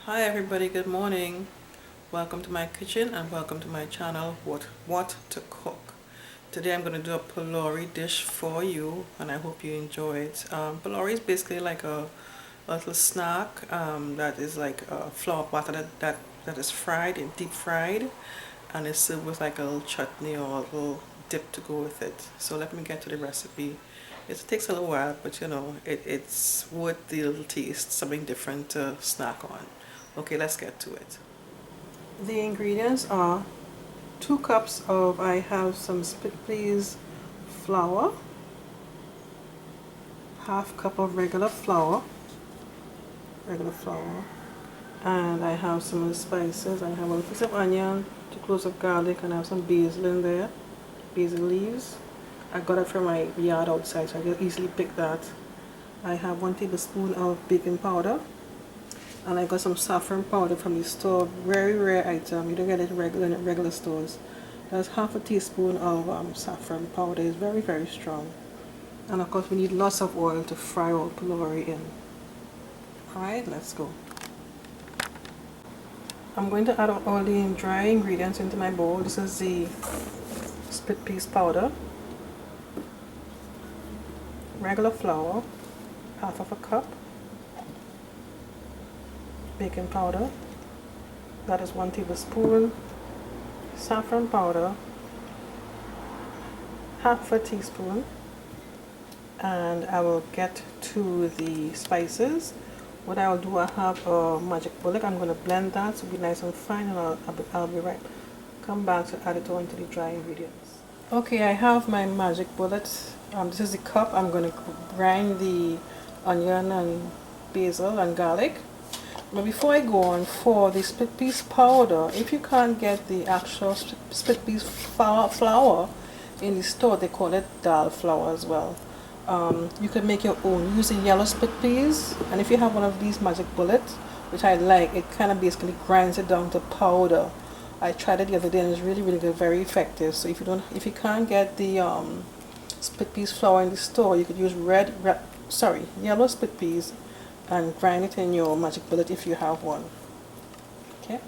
Hi everybody, good morning. Welcome to my kitchen and welcome to my channel, What to Cook. Today I'm going to do a pholorie dish for you and I hope you enjoy it. Pholorie is basically like a little snack that is like a flour batter that is fried and deep fried, and it's served with like a little chutney or a little dip to go with it. So let me get to the recipe. It takes a little while, but you know, it's worth the little taste, something different to snack on. Okay, let's get to it. The ingredients are 2 cups of, I have some split peas flour, half cup of regular flour, and I have some spices. I have a piece of onion, 2 cloves of garlic, and I have some basil in there, basil leaves. I got it from my yard outside, so I can easily pick that. I have 1 tablespoon of baking powder, and I got some saffron powder from the store. Very rare item, you don't get it in regular stores. There's half a teaspoon of saffron powder. It's very strong. And of course we need lots of oil to fry our pholorie in. Alright, let's go. I'm going to add all the dry ingredients into my bowl. This is the split peas powder, regular flour, half of a cup, baking powder, that is 1 tablespoon, saffron powder, half a teaspoon, and I will get to the spices. What I will do, I have a magic bullet. I'm going to blend that to be nice and fine, and I'll be right come back to add it on to the dry ingredients. Okay, I have my magic bullet. This is the cup. I'm going to grind the onion and basil and garlic. But before I go on, for the split peas powder, if you can't get the actual split peas flour in the store, they call it Dhal flour as well. You can make your own using yellow split peas, and if you have one of these magic bullets, which I like, it kind of basically grinds it down to powder. I tried it the other day and it's really good, very effective. So if you can't get the split peas flour in the store, you could use yellow split peas and grind it in your magic bullet if you have one. Okay.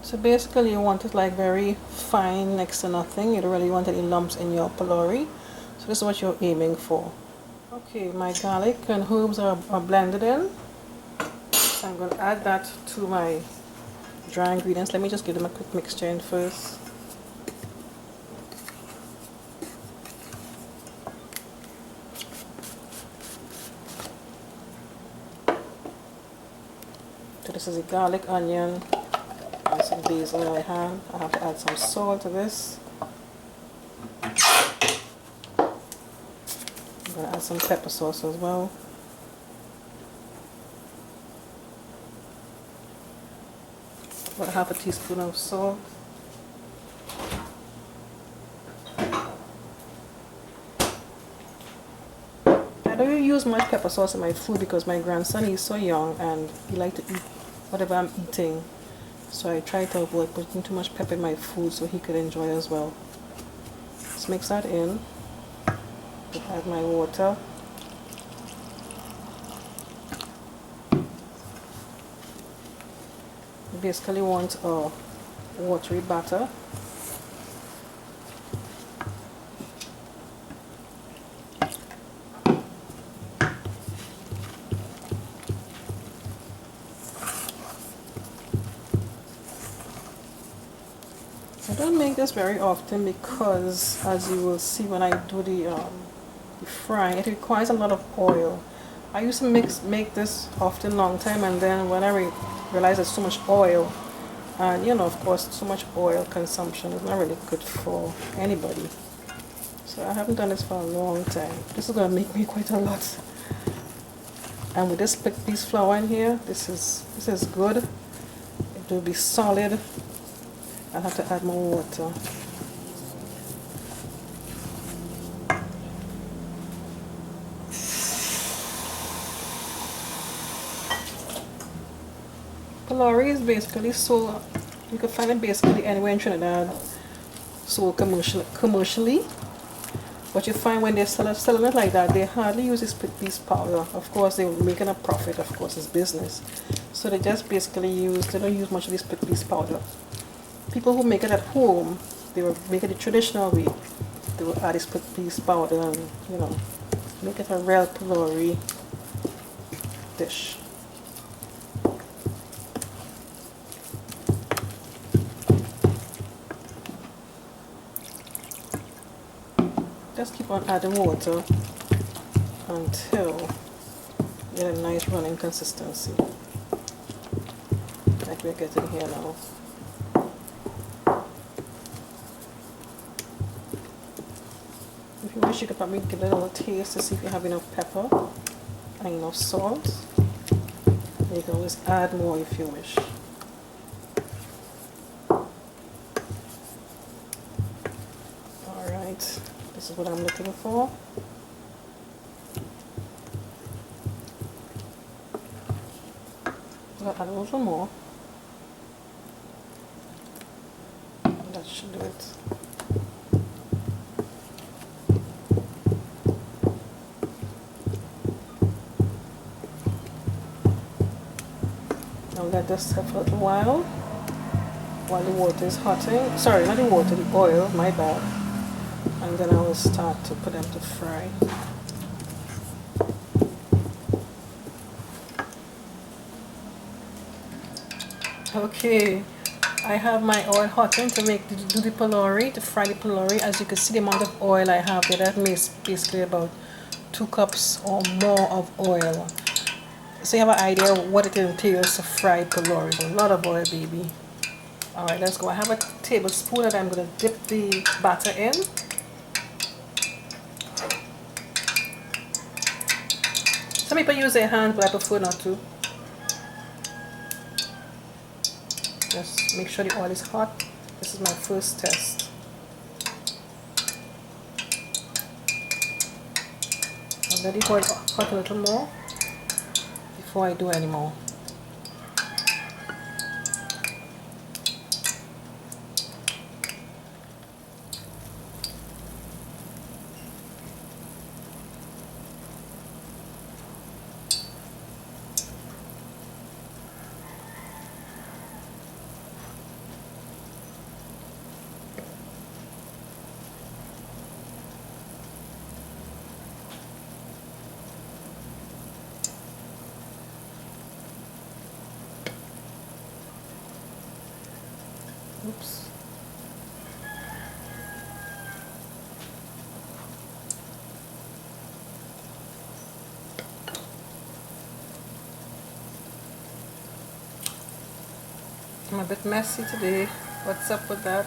So basically you want it like very fine, next to nothing. You don't really want any lumps in your pholorie. So this is what you're aiming for. Okay, my garlic and herbs are blended in. So I'm going to add that to my dry ingredients. Let me just give them a quick mixture in first. So this is the garlic, onion, and some basil I have. I have to add some salt to this. I'm going to add some pepper sauce as well. About half a teaspoon of salt. I don't use much pepper sauce in my food because my grandson is so young and he likes to eat whatever I'm eating. So I try to avoid putting too much pepper in my food so he could enjoy as well. Let's mix that in. Add my water. You basically want a watery batter. I don't make this very often because, as you will see when I do the frying, it requires a lot of oil. I used to make this often long time, and then when I realized there's so much oil, and you know, of course, so much oil consumption is not really good for anybody. So I haven't done this for a long time. This is going to make me quite a lot. And with this split peas flour in here, this is good. It will be solid. I'll have to add more water. Pholorie is basically sold, you can find it basically anywhere in Trinidad, sold commercially. But you find when they're selling it like that, they hardly use this split pea powder. Of course, they're making a profit. Of course, it's business. So they just basically they don't use much of this split pea powder. People who make it at home, they will make it the traditional way. They will add this split pea powder and, you know, make it a real pholorie dish. Just keep on adding water until you get a nice running consistency, like we're getting here now. If you wish, you could probably give it a little taste to see if you have enough pepper and enough salt. And you can always add more if you wish. Alright, this is what I'm looking for. I'll add a little more. That should do it. Now let this set for a little while the water is hotting. Sorry, not the water, the oil, my bad. And then I will start to put them to fry. Okay, I have my oil hotting to do the pholorie, to fry the pholorie. As you can see, the amount of oil I have there, that makes basically about 2 cups or more of oil. So you have an idea of what it entails to fry pholorie. A lot of oil, baby. Alright, let's go. I have a tablespoon that I'm going to dip the batter in. Some people use their hands, but I prefer not to. Just make sure the oil is hot. This is my first test. I'll let the oil hot a little more before I do any more. Oops. I'm a bit messy today. What's up with that?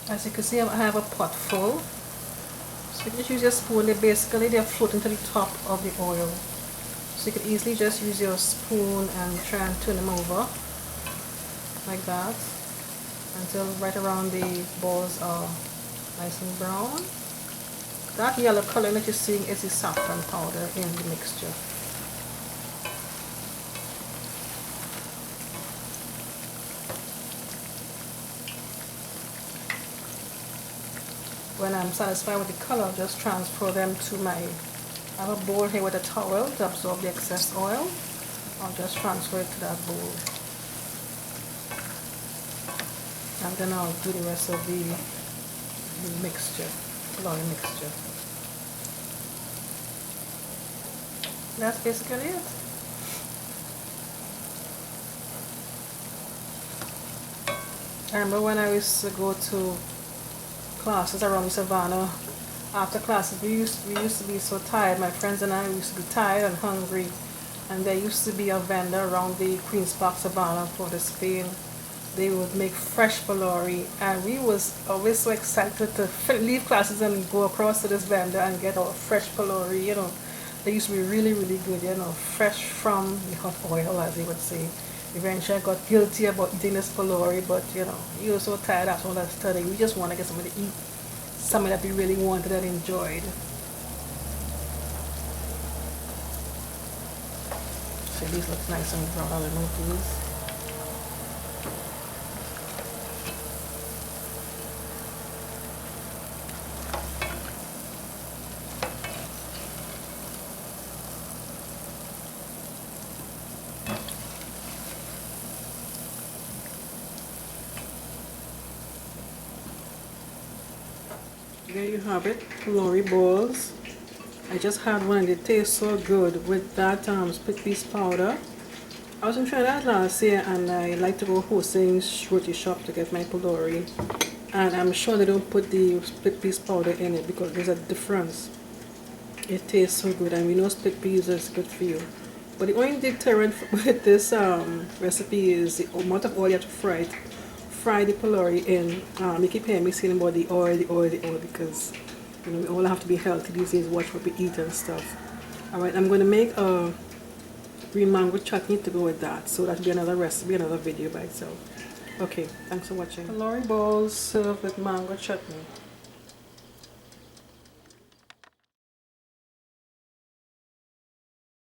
As you can see, I have a pot full. So you can just use your spoon. They're floating to the top of the oil. So you can easily just use your spoon and try and turn them over like that until right around the balls are nice and brown. That yellow color that you're seeing is the saffron powder in the mixture. When I'm satisfied with the color, I'll just transfer them to I have a bowl here with a towel to absorb the excess oil. I'll just transfer it to that bowl. And then I'll do the rest of the mixture, pholorie mixture. That's basically it. I remember when I used to go to classes around the Savannah. After classes, we used to be so tired. My friends and I used to be tired and hungry, and there used to be a vendor around the Queen's Park Savannah for the Spain. They would make fresh pholorie, and we was always so excited to leave classes and go across to this vendor and get our fresh pholorie. You know, they used to be really, really good. You know, fresh from the hot oil, as they would say. Eventually, I got guilty about eating this pholorie, but you know, you were so tired after all that studying. We just want to get something to eat, something that we really wanted and enjoyed. So these look nice and brown. I'll remove these. There you have it, Pholourie Balls. I just had one and it tastes so good with that split peas powder. I was in Trinidad last year and I like to go Hosting's roti shop to get my Pholourie. And I'm sure they don't put the split peas powder in it because there's a difference. It tastes so good, and we know split peas is good for you. But the only deterrent with this recipe is the amount of oil you have to fry it. Fry the Pholourie in. You keep hearing me saying about the oil, because you know we all have to be healthy these days. Watch what we eat and stuff. Alright, I'm going to make a green mango chutney to go with that. So that'll be another recipe, another video by itself. Okay, thanks for watching. Pholourie balls served with mango chutney.